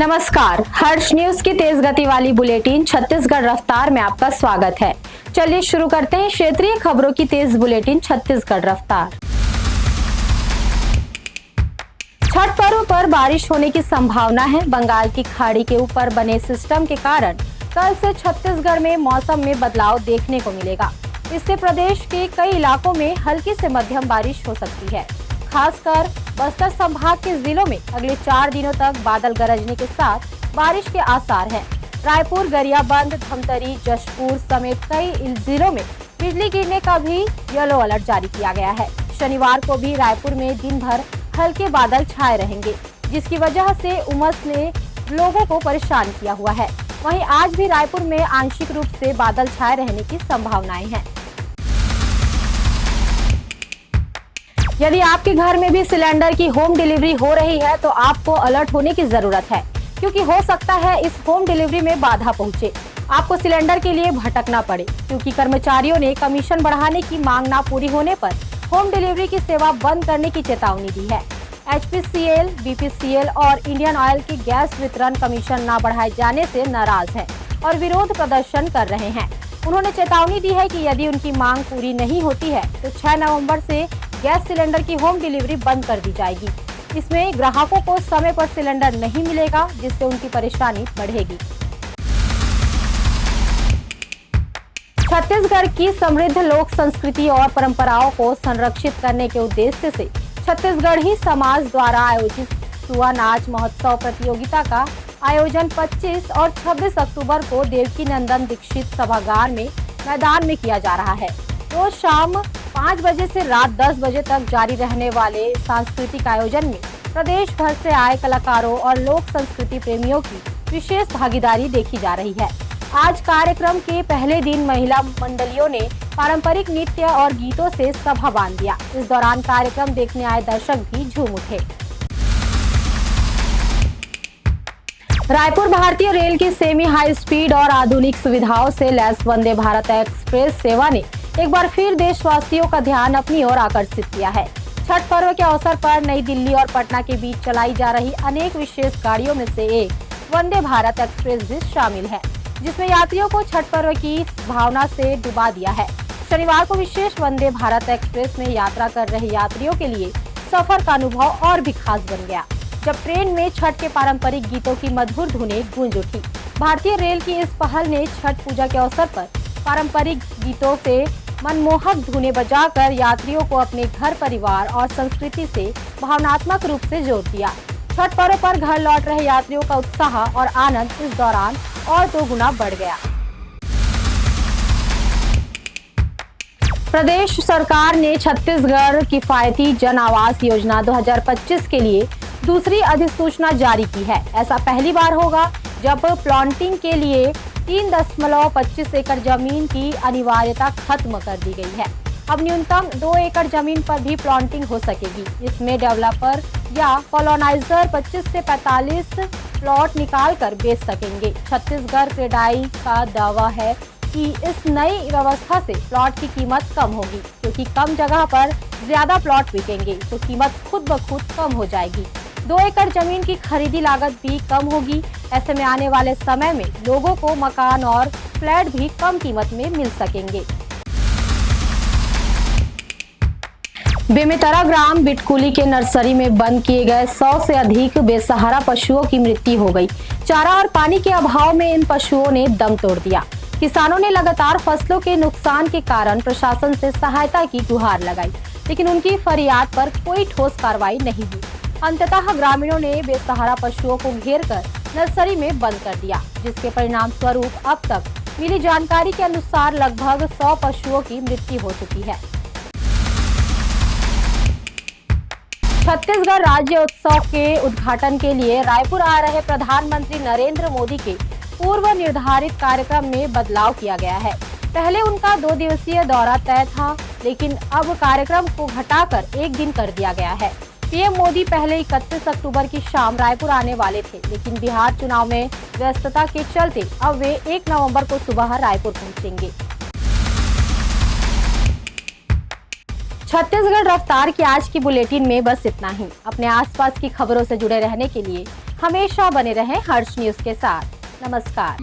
नमस्कार, हर्ष न्यूज की तेज गति वाली बुलेटिन छत्तीसगढ़ रफ्तार में आपका स्वागत है। चलिए शुरू करते हैं क्षेत्रीय खबरों की तेज बुलेटिन छत्तीसगढ़ रफ्तार। छठ पर्व पर बारिश होने की संभावना है। बंगाल की खाड़ी के ऊपर बने सिस्टम के कारण कल से छत्तीसगढ़ में मौसम में बदलाव देखने को मिलेगा। इससे प्रदेश के कई इलाकों में हल्की से मध्यम बारिश हो सकती है। खासकर बस्तर संभाग के जिलों में अगले 4 दिनों तक बादल गरजने के साथ बारिश के आसार हैं। रायपुर, गरियाबंद, धमतरी, जशपुर समेत कई जिलों में बिजली गिरने का भी येलो अलर्ट जारी किया गया है। शनिवार को भी रायपुर में दिन भर हल्के बादल छाए रहेंगे, जिसकी वजह से उमस ने लोगों को परेशान किया हुआ है। वहीं आज भी रायपुर में आंशिक रूप से बादल छाए रहने की संभावनाएं हैं। यदि आपके घर में भी सिलेंडर की होम डिलीवरी हो रही है तो आपको अलर्ट होने की जरूरत है, क्योंकि हो सकता है इस होम डिलीवरी में बाधा पहुंचे। आपको सिलेंडर के लिए भटकना पड़े, क्योंकि कर्मचारियों ने कमीशन बढ़ाने की मांग न पूरी होने पर होम डिलीवरी की सेवा बंद करने की चेतावनी दी है। HPCL, BPCL और इंडियन ऑयल की गैस वितरण कमीशन न बढ़ाए जाने से नाराज है और विरोध प्रदर्शन कर रहे हैं। उन्होंने चेतावनी दी है कि यदि उनकी मांग पूरी नहीं होती है तो 6 नवंबर से गैस सिलेंडर की होम डिलीवरी बंद कर दी जाएगी। इसमें ग्राहकों को समय पर सिलेंडर नहीं मिलेगा, जिससे उनकी परेशानी बढ़ेगी। छत्तीसगढ़ की समृद्ध लोक संस्कृति और परंपराओं को संरक्षित करने के उद्देश्य से छत्तीसगढ़ी समाज द्वारा आयोजित सुआ नाच महोत्सव प्रतियोगिता का आयोजन 25 और 26 अक्टूबर को देवकीनंदन दीक्षित सभागार में मैदान में किया जा रहा है। रोज शाम 5 बजे से रात 10 बजे तक जारी रहने वाले सांस्कृतिक आयोजन में प्रदेश भर से आए कलाकारों और लोक संस्कृति प्रेमियों की विशेष भागीदारी देखी जा रही है। आज कार्यक्रम के पहले दिन महिला मंडलियों ने पारंपरिक नृत्य और गीतों से सभा बांध दिया। इस दौरान कार्यक्रम देखने आए दर्शक भी झूम उठे। रायपुर भारतीय रेल की सेमी हाई स्पीड और आधुनिक सुविधाओं से लैस वंदे भारत एक्सप्रेस सेवा ने एक बार फिर देशवासियों का ध्यान अपनी ओर आकर्षित किया है। छठ पर्व के अवसर पर नई दिल्ली और पटना के बीच चलाई जा रही अनेक विशेष गाड़ियों में से एक वंदे भारत एक्सप्रेस भी शामिल है, जिसमें यात्रियों को छठ पर्व की भावना से डुबा दिया है। शनिवार को विशेष वंदे भारत एक्सप्रेस में यात्रा कर रहे यात्रियों के लिए सफर का अनुभव और भी खास बन गया, जब ट्रेन में छठ के पारंपरिक गीतों की मधुर धुनें गूंज उठी। भारतीय रेल की इस पहल ने छठ पूजा के अवसर पर पारंपरिक गीतों से मनमोहक धुनें बजाकर यात्रियों को अपने घर परिवार और संस्कृति से भावनात्मक रूप से जोड़ दिया। छठ पर्व पर घर लौट रहे यात्रियों का उत्साह और आनंद इस दौरान और 2 गुना बढ़ गया। प्रदेश सरकार ने छत्तीसगढ़ किफायती जन आवास योजना 2025 के लिए दूसरी अधिसूचना जारी की है। ऐसा पहली बार होगा जब प्लॉटिंग के लिए 3.25 एकड़ जमीन की अनिवार्यता खत्म कर दी गई है। अब न्यूनतम 2 एकड़ जमीन पर भी प्लॉटिंग हो सकेगी। इसमें डेवलपर या कॉलोनाइजर 25 से 45 प्लॉट निकाल कर बेच सकेंगे। छत्तीसगढ़ क्रेडाई का दावा है कि इस नई व्यवस्था से प्लॉट की कीमत कम होगी, क्योंकि कम जगह पर ज्यादा प्लॉट बिकेंगे तो कीमत खुद ब खुद कम हो जाएगी। 2 एकड़ जमीन की खरीदी लागत भी कम होगी। ऐसे में आने वाले समय में लोगों को मकान और फ्लैट भी कम कीमत में मिल सकेंगे। बेमेतरा ग्राम बिटकुली के नर्सरी में बंद किए गए 100 से अधिक बेसहारा पशुओं की मृत्यु हो गई। चारा और पानी के अभाव में इन पशुओं ने दम तोड़ दिया। किसानों ने लगातार फसलों के नुकसान के कारण प्रशासन से सहायता की गुहार लगाई, लेकिन उनकी फरियाद पर कोई ठोस कार्रवाई नहीं हुई। अंततः ग्रामीणों ने बेसहारा पशुओं को घेरकर नर्सरी में बंद कर दिया, जिसके परिणाम स्वरूप अब तक मिली जानकारी के अनुसार लगभग 100 पशुओं की मृत्यु हो चुकी है। छत्तीसगढ़ राज्य उत्सव के उद्घाटन के लिए रायपुर आ रहे प्रधानमंत्री नरेंद्र मोदी के पूर्व निर्धारित कार्यक्रम में बदलाव किया गया है। पहले उनका 2 दिवसीय दौरा तय था, लेकिन अब कार्यक्रम को घटाकर 1 दिन कर दिया गया है। पीएम मोदी पहले 31 अक्टूबर की शाम रायपुर आने वाले थे, लेकिन बिहार चुनाव में व्यस्तता के चलते अब वे 1 नवंबर को सुबह रायपुर पहुंचेंगे। छत्तीसगढ़ रफ्तार की आज की बुलेटिन में बस इतना ही। अपने आसपास की खबरों से जुड़े रहने के लिए हमेशा बने रहें हर्ष न्यूज के साथ। नमस्कार।